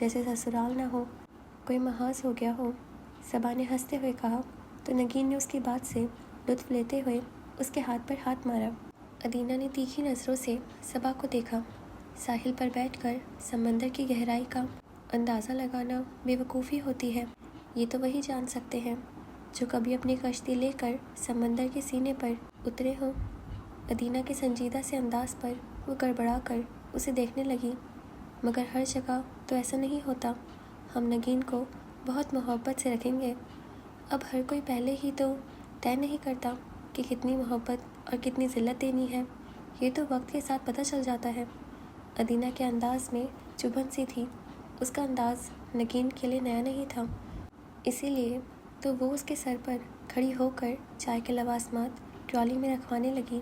جیسے سسرال نہ ہو، کوئی محاذ ہو گیا ہو۔ صبا نے ہنستے ہوئے کہا تو نگین نے اس کی بات سے لطف لیتے ہوئے اس کے ہاتھ پر ہاتھ مارا۔ ادینہ نے تیکھی نظروں سے صبا کو دیکھا۔ ساحل پر بیٹھ کر سمندر کی گہرائی کا اندازہ لگانا بے وقوفی ہوتی ہے۔ یہ تو وہی جان سکتے ہیں جو کبھی اپنی کشتی لے کر سمندر کے سینے پر اترے ہوں۔ ادینہ کے سنجیدہ سے انداز پر وہ گڑبڑا کر اسے دیکھنے لگی۔ مگر ہر جگہ تو ایسا نہیں ہوتا۔ ہم نگین کو بہت محبت سے رکھیں گے۔ اب ہر کوئی پہلے ہی تو طے نہیں کرتا کہ کتنی محبت اور کتنی ذلت دینی ہے۔ یہ تو وقت کے ساتھ پتہ چل جاتا ہے۔ ادینہ کے انداز میں چبھن سی تھی۔ اس کا انداز نگین کے لیے نیا نہیں تھا، اسی لیے تو وہ اس کے سر پر کھڑی ہو کر چائے کے لوازمات ٹرالی میں رکھوانے لگی۔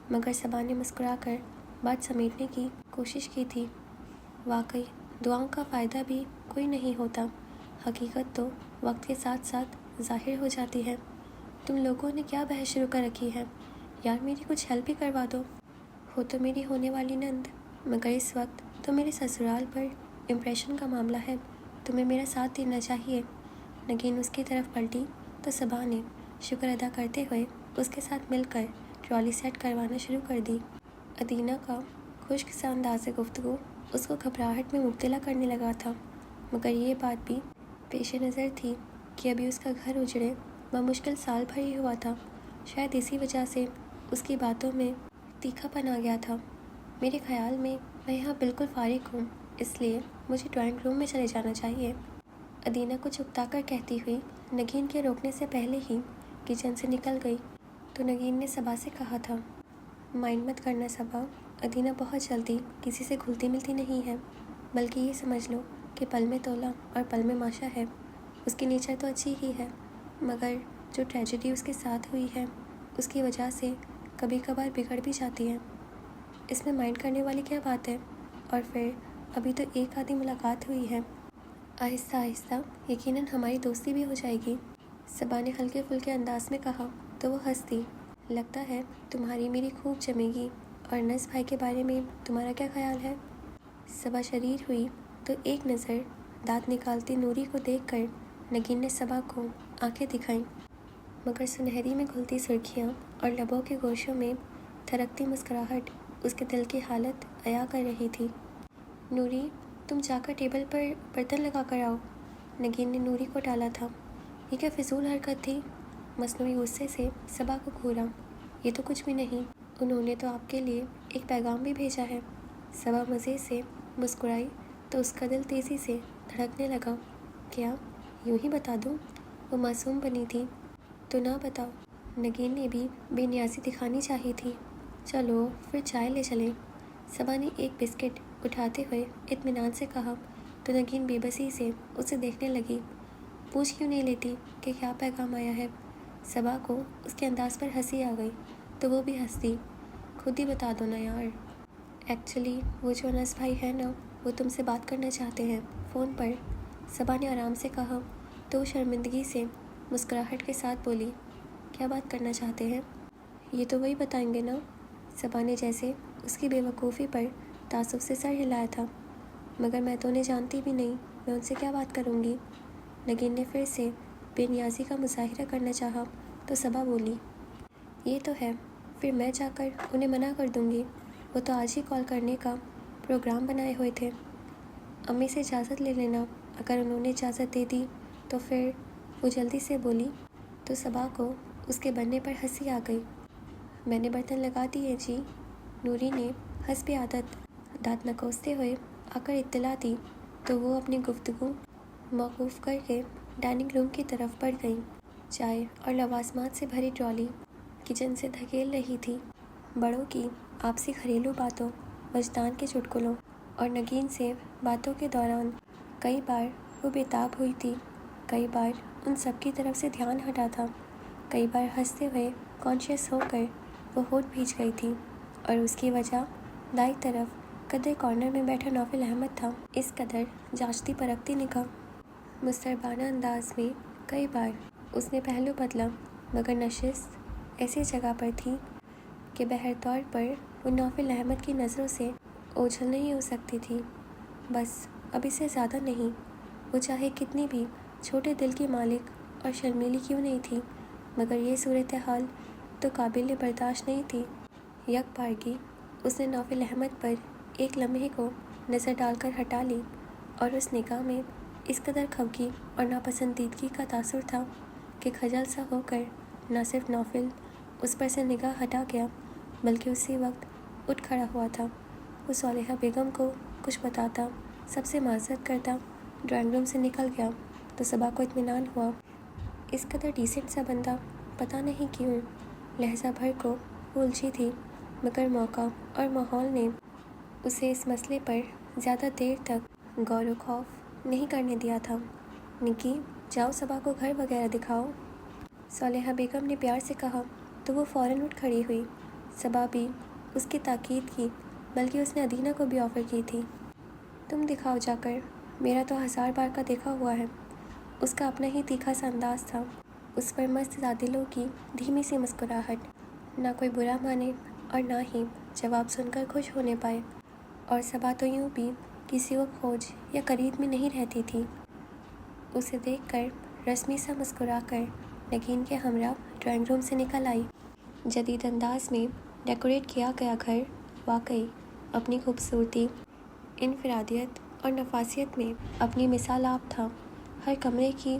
مگر صبا نے مسکرا کر بات سمیٹنے کی کوشش کی تھی۔ واقعی دعاؤں کا فائدہ بھی کوئی نہیں ہوتا۔ حقیقت تو وقت کے ساتھ ساتھ ظاہر ہو جاتی ہے۔ تم لوگوں نے کیا بحث شروع کر رکھی ہے؟ یار میری کچھ ہیلپ ہی کروا دو۔ ہو تو میری ہونے والی نند، مگر اس وقت تو میرے سسرال پر امپریشن کا معاملہ ہے۔ تمہیں میرا ساتھ دینا چاہیے۔ نگین اس کی طرف پلٹی تو صبا نے شکر ادا کرتے ہوئے اس کے ساتھ مل کر ٹرالی سیٹ کروانا شروع کر دی۔ ادینہ کا خشک سا انداز گفتگو اس کو گھبراہٹ میں مبتلا کرنے لگا تھا، مگر یہ بات بھی پیش نظر تھی کہ ابھی اس کا گھر اجڑے بمشکل سال بھر ہی ہوا تھا۔ شاید اسی وجہ سے اس کی باتوں میں تیکھا پن آ گیا تھا۔ میرے خیال میں یہاں بالکل فارغ ہوں، اس لیے مجھے ڈرائنگ روم میں چلے جانا چاہیے۔ ادینہ کو چکتا کر کہتی ہوئی نگین کے روکنے سے پہلے ہی کچن سے نکل گئی تو نگین نے صبا سے کہا تھا، مائنڈ مت کرنا صبا، ادینہ بہت جلدی کسی سے گھلتی ملتی نہیں ہے، بلکہ یہ سمجھ لو کہ پل میں تولا اور پل میں ماشا ہے۔ اس کی نیچر تو اچھی ہی ہے، مگر جو ٹریجڈی اس کے ساتھ ہوئی ہے اس کی وجہ سے کبھی کبھار بگڑ بھی جاتی ہے۔ اس میں مائنڈ کرنے والی کیا بات ہے؟ اور پھر ابھی تو ایک آدھی ملاقات ہوئی ہے، آہستہ آہستہ یقیناً ہماری دوستی بھی ہو جائے گی۔ صبا نے ہلکے پھلکے انداز میں کہا تو وہ ہنس دی۔ لگتا ہے تمہاری میری خوب جمے گی۔ اور نس بھائی کے بارے میں تمہارا کیا خیال ہے؟ صبا شریر ہوئی تو ایک نظر دانت نکالتی نوری کو دیکھ کر نگین نے صبا کو آنکھیں دکھائیں، مگر سنہری میں گھلتی سرخیاں اور لبوں کے گوشوں میں تھرکتی مسکراہٹ اس کے دل کی حالت عیاں کر رہی تھی۔ نوری، تم جا کر ٹیبل پر برتن لگا کر آؤ۔ نگین نے نوری کو ٹالا تھا۔ یہ کیا فضول حرکت تھی؟ مصنوعی غصے سے صبا کو گھورا۔ یہ تو کچھ بھی نہیں، انہوں نے تو آپ کے لیے ایک پیغام بھی بھیجا ہے۔ صبا مزے سے مسکرائی تو اس کا دل تیزی سے دھڑکنے لگا۔ کیا؟ یوں ہی بتا دوں؟ وہ معصوم بنی تھی۔ تو نہ بتاؤ۔ نگین نے بھی بے نیازی دکھانی چاہی تھی۔ چلو پھر چائے لے چلیں۔ صبا نے ایک بسکٹ اٹھاتے ہوئے اطمینان سے کہا تو نگین بے بسی سے اسے دیکھنے لگی۔ پوچھ کیوں نہیں لیتی کہ کیا پیغام آیا ہے؟ صبا کو اس کے انداز پر ہنسی آ گئی تو وہ بھی ہنس دی۔ خود ہی بتا دو نا یار۔ ایکچولی وہ جو انس بھائی ہے نا، وہ تم سے بات کرنا چاہتے ہیں فون پر۔ صبا نے آرام سے کہا تو وہ شرمندگی سے مسکراہٹ کے ساتھ بولی، کیا بات کرنا چاہتے ہیں؟ یہ تو وہی بتائیں گے نا۔ صبا نے جیسے اس کی بے وقوفی پر تعصب سے سر ہلایا تھا، مگر میں تو انہیں جانتی بھی نہیں، میں ان سے کیا بات کروں گی؟ نگین نے پھر سے بے نیازی کا مظاہرہ کرنا چاہا تو صبا بولی، یہ تو ہے، پھر میں جا کر انہیں منع کر دوں گی، وہ تو آج ہی کال کرنے کا پروگرام بنائے ہوئے تھے۔ امی سے اجازت لے لینا، اگر انہوں نے اجازت دے دی تو پھر، وہ جلدی سے بولی تو صبا کو اس کے بننے پر ہنسی آ گئی۔ میں نے برتن لگا دیے جی۔ نوری نے حسب عادت دانت نکوستے ہوئے آ کر اطلاع دی تو وہ اپنی گفتگو موقوف کر کے ڈائننگ روم کی طرف بڑھ گئیں۔ چائے اور لوازمات سے بھری ٹرالی کچن سے دھکیل رہی تھی۔ بڑوں کی آپسی گھریلو باتوں، وجدان کے چٹکلوں اور نگین سے باتوں کے دوران کئی بار وہ بےتاب ہوئی تھی، کئی بار ان سب کی طرف سے دھیان ہٹا تھا، کئی بار ہنستے ہوئے کانشیس ہو کر وہ ہونٹ بھیج گئی تھی، اور اس کی وجہ دائیں طرف قدر کارنر میں بیٹھا نوفل احمد تھا۔ اس قدر جانچتی پرکھتی نگاہ مستربانہ انداز میں کئی بار اس نے پہلو بدلا، مگر نشست ایسی جگہ پر تھی کہ بہر طور پر وہ نوفل احمد کی نظروں سے اوجھل نہیں ہو سکتی تھی۔ بس اب اس سے زیادہ نہیں، وہ چاہے کتنی بھی چھوٹے دل کی مالک اور شرمیلی کیوں نہیں تھی، مگر یہ صورتحال تو قابل برداشت نہیں تھی۔ یک بارگی اس نے نوفل احمد پر ایک لمحے کو نظر ڈال کر ہٹا لی، اور اس نگاہ میں اس قدر کھوگی اور ناپسندیدگی کا تاثر تھا کہ خجل سا ہو کر نہ صرف نوفل اس پر سے نگاہ ہٹا گیا بلکہ اسی وقت اٹھ کھڑا ہوا تھا۔ وہ صالحہ بیگم کو کچھ بتاتا، سب سے معذرت کرتا ڈرائنگ روم سے نکل گیا تو صبا کو اطمینان ہوا۔ اس قدر ڈیسنٹ سا بندہ پتہ نہیں کیوں لہجہ بھر کو وہ الجھی تھی، مگر موقع اور ماحول نے اسے اس مسئلے پر زیادہ دیر تک غور و خوف نہیں کرنے دیا تھا۔ نکی، جاؤ صبا کو گھر وغیرہ دکھاؤ، صالحہ بیگم نے پیار سے کہا تو وہ فوراً اٹھ کھڑی ہوئی۔ صبا بھی اس کی تاکید کی، بلکہ اس نے ادینہ کو بھی آفر کی تھی۔ تم دکھاؤ جا کر، میرا تو 1000 بار کا دیکھا ہوا ہے۔ اس کا اپنا ہی تیکھا سا انداز تھا، اس پر مست دادلوں کی دھیمی سی مسکراہٹ، نہ کوئی برا مانے اور نہ ہی جواب سن کر خوش ہونے پائے۔ اور صبا تو یوں بھی کسی کو کھوج یا قرید میں نہیں رہتی تھی۔ اسے دیکھ کر رسمی سا مسکرا کر نگین کے ہمراہ ڈرائنگ روم سے نکل آئی۔ جدید انداز میں ڈیکوریٹ کیا گیا گھر واقعی اپنی خوبصورتی، انفرادیت اور نفاست میں اپنی مثال آپ تھا۔ ہر کمرے کی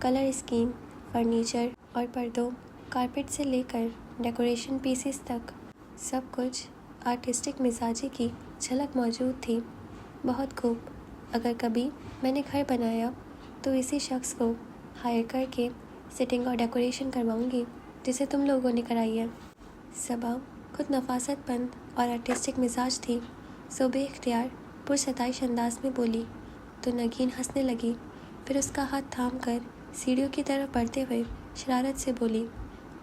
کلر اسکیم، فرنیچر اور پردوں، کارپیٹ سے لے کر ڈیکوریشن پیسز تک، سب کچھ آرٹسٹک مزاجی کی جھلک موجود تھی۔ بہت خوب، اگر کبھی میں نے گھر بنایا تو اسی شخص کو ہائر کر کے سیٹنگ اور ڈیکوریشن کرواؤں گی جسے تم لوگوں نے کرائی ہے۔ صبا خود نفاست پند اور آرٹسٹک مزاج تھی، سو بے اختیار پرستائش انداز میں بولی تو نگین ہنسنے لگی، پھر اس کا ہاتھ تھام کر سیڑھیوں کی طرف بڑھتے ہوئے شرارت سے بولی،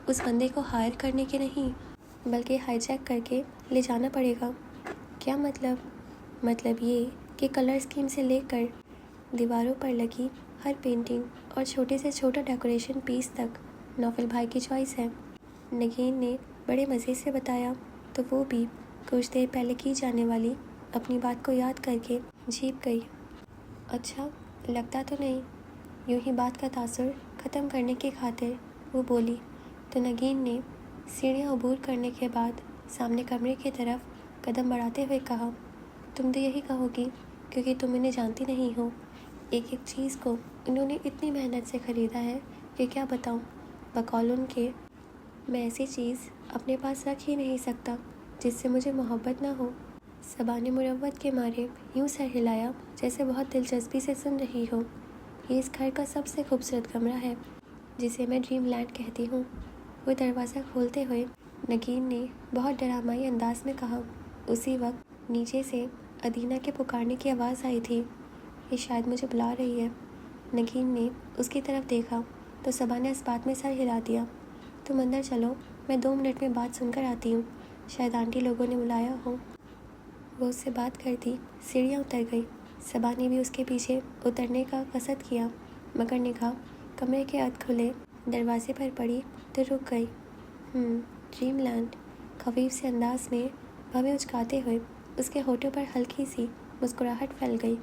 اس بندے کو ہائر کرنے کے نہیں بلکہ ہائی جیک کر کے لے جانا پڑے گا۔ کیا مطلب؟ مطلب یہ کہ کلر اسکیم سے لے کر دیواروں پر لگی ہر پینٹنگ اور چھوٹے سے چھوٹا ڈیکوریشن پیس تک نوفل بھائی کی چوائس ہے، نگین نے بڑے مزے سے بتایا تو وہ بھی کچھ دیر پہلے کی جانے والی اپنی بات کو یاد کر کے جھیپ گئی۔ اچھا، لگتا تو نہیں؟ یوں ہی بات کا تاثر ختم کرنے کی خاطر وہ بولی تو نگین نے سیڑھیاں عبور کرنے کے بعد سامنے کمرے کی طرف قدم بڑھاتے ہوئے کہا، تم تو یہی کہو گی کیونکہ تم انہیں جانتی نہیں ہو۔ ایک ایک چیز کو انہوں نے اتنی محنت سے خریدا ہے کہ کیا بتاؤں۔ بقول ان کے میں ایسی چیز اپنے پاس رکھ ہی نہیں سکتا جس سے مجھے محبت نہ ہو۔ صبا نے مروت کے مارے یوں سر ہلایا جیسے بہت دلچسپی سے سن رہی ہو۔ یہ اس گھر کا سب سے خوبصورت کمرہ ہے جسے میں ڈریم لینڈ کہتی ہوں، وہ دروازہ کھولتے ہوئے نگین نے بہت ڈرامائی انداز میں کہا۔ اسی وقت نیچے سے ادینہ کے پکارنے کی آواز آئی تھی، یہ شاید مجھے بلا رہی ہے۔ نگین نے اس کی طرف دیکھا تو صبا نے اس بات میں سر ہلا دیا، تم اندر چلو، میں 2 منٹ میں بات سن کر آتی ہوں، شاید آنٹی لوگوں نے بلایا ہو۔ وہ اس سے بات کرتی سیڑھیاں اتر گئی۔ صبا نے بھی اس کے پیچھے اترنے کا قصد کیا، مگر نگاہ کمرے کے ارد کھلے دروازے پر پڑی تو رک گئی۔ ڈریم لینڈ، خفیف سے انداز میں بھویں اچکاتے ہوئے اس کے ہونٹوں پر ہلکی سی مسکراہٹ پھیل گئی۔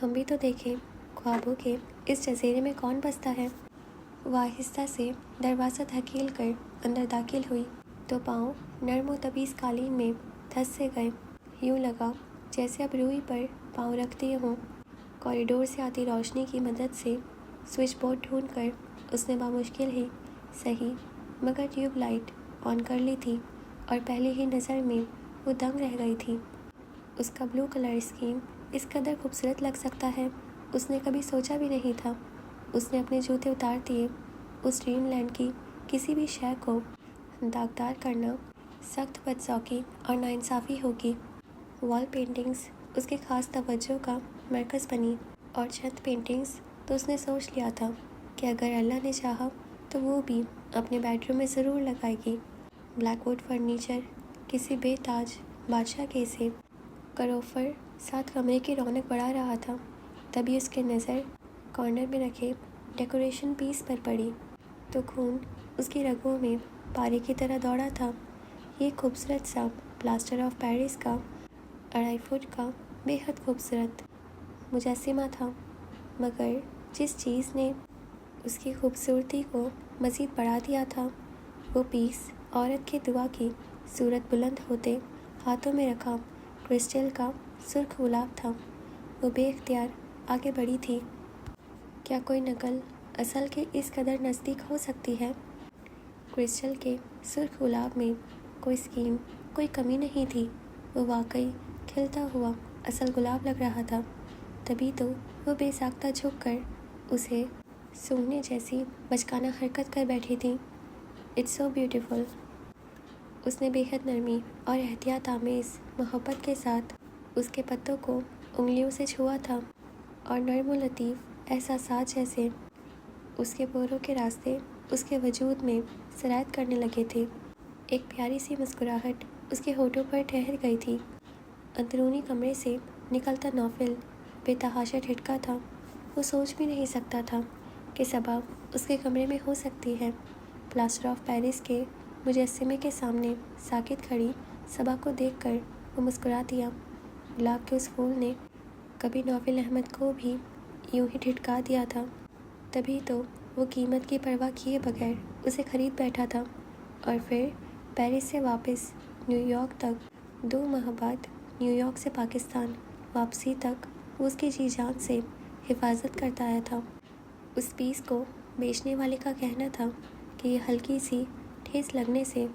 ہم بھی تو دیکھیں، خوابوں کے اس جزیرے میں کون بستا ہے۔ وہ آہستہ سے دروازہ دھکیل کر اندر داخل ہوئی تو پاؤں نرم و تمیز قالین میں دھس سے گئے، یوں لگا جیسے اب روئی پر پاؤں رکھ دیے ہوں۔ کوریڈور سے آتی روشنی کی مدد سے سوئچ بورڈ ڈھونڈ کر اس نے بامشکل ہی صحیح مگر ٹیوب لائٹ آن کر لی تھی، اور پہلی ہی نظر میں وہ دنگ رہ گئی تھی۔ اس کا بلو کلر اسکیم اس قدر خوبصورت لگ سکتا ہے، اس نے کبھی سوچا بھی نہیں تھا۔ اس نے اپنے جوتے اتار دیے، اس ڈریم لینڈ کی کسی بھی شے کو داغدار کرنا سخت بدذوقی اور ناانصافی ہوگی۔ وال پینٹنگز اس کے خاص توجہ کا مرکز بنی، اور چند پینٹنگز تو اس نے سوچ لیا تھا کہ اگر اللہ نے چاہا تو وہ بھی اپنے بیڈ روم میں ضرور لگائے گی۔ بلیک ووڈ فرنیچر کسی بے تاج بادشاہ کے سے کروفر ساتھ کمرے کی رونق بڑھا رہا تھا۔ تبھی اس کی نظر کارنر میں رکھے ڈیکوریشن پیس پر پڑی تو خون اس کی رگوں میں پارے کی طرح دوڑا تھا۔ یہ خوبصورت سا پلاسٹر آف پیرس کا 2.5 فٹ کا بے حد خوبصورت مجسمہ تھا، مگر جس چیز نے اس کی خوبصورتی کو مزید بڑھا دیا تھا وہ پیس عورت کی دعا کی صورت بلند ہوتے ہاتھوں میں رکھا کرسٹل کا سرخ گلاب تھا۔ وہ بے اختیار آگے بڑھی تھی۔ کیا کوئی نقل اصل کے اس قدر نزدیک ہو سکتی ہے؟ کرسٹل کے سرخ گلاب میں کوئی اسکیم، کوئی کمی نہیں تھی۔ وہ واقعی کھلتا ہوا اصل گلاب لگ رہا تھا۔ تبھی تو وہ بے ساختہ جھک کر اسے سونگھنے جیسی بچکانہ حرکت کر بیٹھی تھی۔ It's so beautiful. اس نے بے حد نرمی اور احتیاط آمیز محبت کے ساتھ اس کے پتوں کو انگلیوں سے چھوا تھا، اور نرم و لطیف احساسات جیسے اس کے پوروں کے راستے اس کے وجود میں سرایت کرنے لگے تھے۔ ایک پیاری سی مسکراہٹ اس کے ہونٹوں پر ٹھہر گئی تھی۔ اندرونی کمرے سے نکلتا نوفل بے تحاشا ٹھٹکا تھا۔ وہ سوچ بھی نہیں سکتا تھا کہ صبا اس کے کمرے میں ہو سکتی ہے۔ پلاسٹر آف پیرس کے مجسمے کے سامنے ساکت کھڑی صبا کو دیکھ کر وہ مسکرا دیا۔ گلاب کے اس پھول نے کبھی نوفل احمد کو بھی یوں ہی ٹھٹکا دیا تھا۔ تبھی تو وہ قیمت کی پرواہ کیے بغیر اسے خرید بیٹھا تھا، اور پھر پیرس سے واپس نیو یارک تک 2 ماہ بعد نیو یارک سے پاکستان واپسی تک وہ اس کی جی جان سے حفاظت کرتا آیا تھا۔ اس پیس کو بیچنے والے کا کہنا تھا کہ یہ ہلکی سی ٹھیس لگنے سے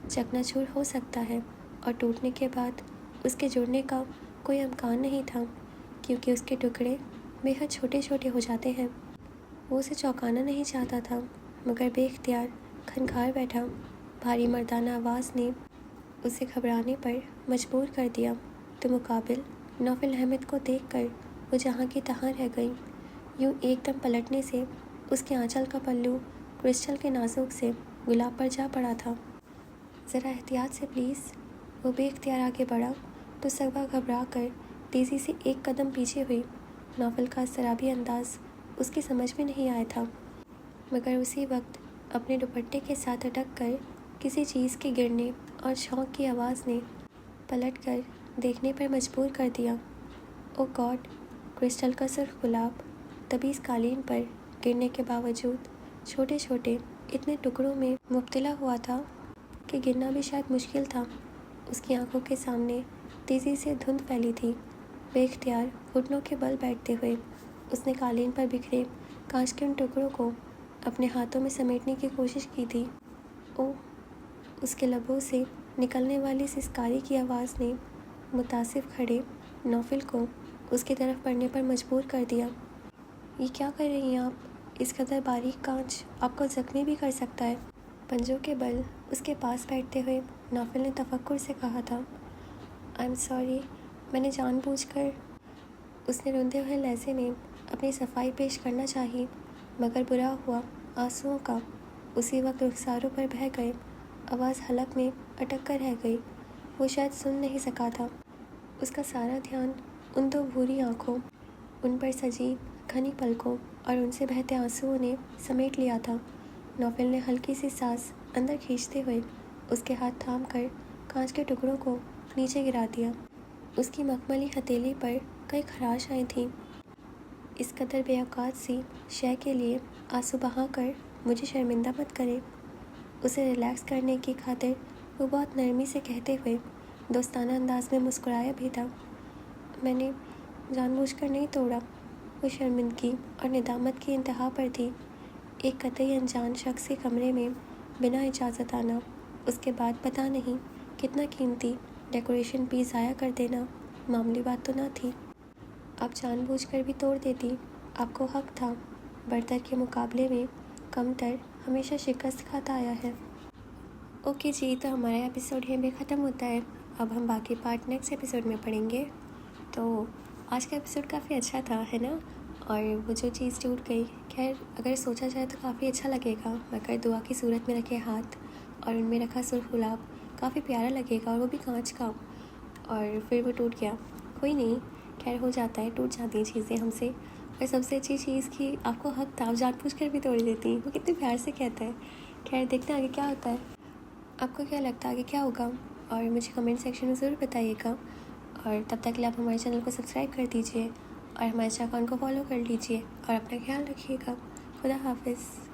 چکنا چور ہو سکتا ہے، اور ٹوٹنے کے بعد اس کے جڑنے کا کوئی امکان نہیں تھا، کیونکہ اس کے ٹکڑے بے حد چھوٹے چھوٹے ہو جاتے ہیں۔ وہ اسے چونکانا نہیں چاہتا تھا، مگر بے اختیار کھنکھار بیٹھا۔ بھاری مردانہ آواز نے اسے گھبرانے پر مجبور کر دیا تو مقابل نوفل احمد کو دیکھ کر وہ جہاں کی تہاں رہ گئی۔ یوں ایک دم پلٹنے سے اس کے آنچل کا پلو کرسٹل کے نازک سے گلاب پر جا پڑا تھا۔ ذرا احتیاط سے پلیز۔ وہ بے اختیار آگے بڑھا تو صبا گھبرا کر تیزی سے ایک قدم پیچھے ہوئی۔ نوفل کا اضطرابی انداز اس کی سمجھ میں نہیں آیا تھا، مگر اسی وقت اپنے دوپٹے کے ساتھ اٹک کر کسی چیز کے گرنے اور چھونک کی آواز نے پلٹ کر دیکھنے پر مجبور کر دیا۔ او گاڈ! کرسٹل کا سرخ گلاب تبھی اس قالین پر گرنے کے باوجود چھوٹے چھوٹے اتنے ٹکڑوں میں مبتلا ہوا تھا کہ گرنا بھی شاید مشکل تھا۔ اس کی آنکھوں کے سامنے تیزی سے دھند پھیلی تھی۔ بے اختیار گھٹنوں کے بل بیٹھتے ہوئے اس نے قالین پر بکھرے کانچ کے ان ٹکڑوں کو اپنے ہاتھوں میں سمیٹنے کی کوشش کی تھی۔ او! اس کے لبوں سے نکلنے والی سسکاری کی آواز نے متاسف کھڑے نوفل کو اس کی طرف بڑھنے پر مجبور کر دیا۔ یہ کیا کر رہی ہیں آپ؟ اس قدر باریک کانچ آپ کو زخمی بھی کر سکتا ہے۔ پنجوں کے بل اس کے پاس بیٹھتے ہوئے نوفل نے تفکر سے کہا تھا۔ آئی ایم سوری، میں نے جان بوجھ کر۔ اس نے روندے ہوئے لہجے میں اپنی صفائی پیش کرنا چاہی، مگر برا ہوا آنسوؤں کا اسی وقت رخساروں پر بہہ گئے۔ آواز حلق میں اٹک کر رہ گئی۔ وہ شاید سن نہیں سکا تھا۔ اس کا سارا دھیان ان 2 بھوری آنکھوں، ان پر سجی گھنی پلکوں اور ان سے بہتے آنسوؤں نے سمیٹ لیا تھا۔ نوفل نے ہلکی سی سانس اندر کھینچتے ہوئے اس کے ہاتھ تھام کر کانچ کے ٹکڑوں کو نیچے گرا دیا۔ اس کی مخملی ہتھیلی پر کئی خراش آئی تھیں۔ اس قدر بے اوقات سی شے کے لیے آنسو بہا کر مجھے شرمندہ مت کریں۔ اسے ریلیکس کرنے کی خاطر وہ بہت نرمی سے کہتے ہوئے دوستانہ انداز میں مسکرایا بھی تھا۔ میں نے جان بوجھ کر نہیں توڑا۔ وہ شرمندگی اور ندامت کی انتہا پر تھی۔ ایک قطعی انجان شخص کے کمرے میں بنا اجازت آنا، اس کے بعد پتہ نہیں کتنا قیمتی ڈیکوریشن پیس ضائع کر دینا معمولی بات تو نہ تھی۔ آپ جان بوجھ کر بھی توڑ دیتی۔ آپ کو حق تھا۔ برتر کے مقابلے میں کم تر ہمیشہ شکست کھاتا آیا ہے۔ اوکے جی، تو ہمارا ایپیسوڈ یہیں پہ ختم ہوتا ہے۔ اب ہم باقی پارٹ نیکسٹ ایپیسوڈ میں پڑھیں گے۔ تو آج کا ایپیسوڈ کافی اچھا تھا، ہے نا؟ اور وہ جو چیز ٹوٹ گئی، خیر اگر سوچا جائے تو کافی اچھا لگے گا، مگر دعا کی صورت میں رکھے ہاتھ اور ان میں رکھا سرخ گلاب کافی پیارا لگے گا، اور وہ بھی کانچ کا، اور پھر وہ ٹوٹ گیا۔ کوئی نہیں، خیر ہو جاتا ہے، ٹوٹ جاتی ہیں چیزیں ہم سے۔ اور سب سے اچھی چیز کہ آپ کو حق تھا، آپ جان بوجھ کر بھی توڑ دیتی۔ وہ کتنے پیار سے کہتا ہے۔ خیر دیکھتے ہیں آگے کیا ہوتا ہے۔ آپ کو کیا لگتا ہے آگے کیا ہوگا، اور مجھے کمنٹ سیکشن میں ضرور بتائیے گا۔ اور تب تک کے لیے آپ ہمارے چینل کو سبسکرائب کر دیجیے اور ہمارے اکاؤنٹ کو فالو کر لیجیے اور اپنا خیال رکھیے گا. خدا حافظ.